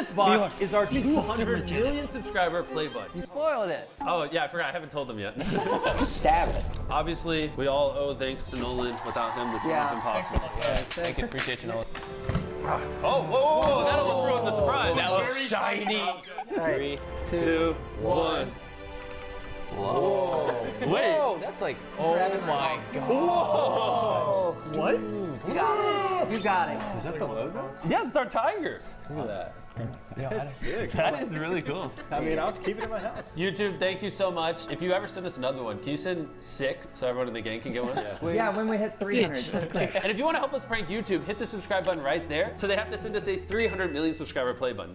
this box is our 200 million subscriber play button. You spoiled it. Oh, yeah, I forgot. I haven't told them yet. Just stab it. Obviously, we all owe thanks to Nolan. Without him, this wouldn't have been possible. Thank you. Appreciate you, Nolan. Oh, whoa, that almost ruined the surprise. That was shiny. Right. 3, 2, 1. Whoa. Wait. Whoa, that's like, oh my God. Whoa. What? You got it. You got it. Is that the logo? Yeah, it's our tiger. Look at that. Yeah, That's sick. That is really cool. I mean, I'll keep it in my house. YouTube, thank you so much. If you ever send us another one, can you send 6 so everyone in the gang can get one? Yeah, when we hit 300. Just click. And if you want to help us prank YouTube, hit the subscribe button right there. So they have to send us a 300 million subscriber play button.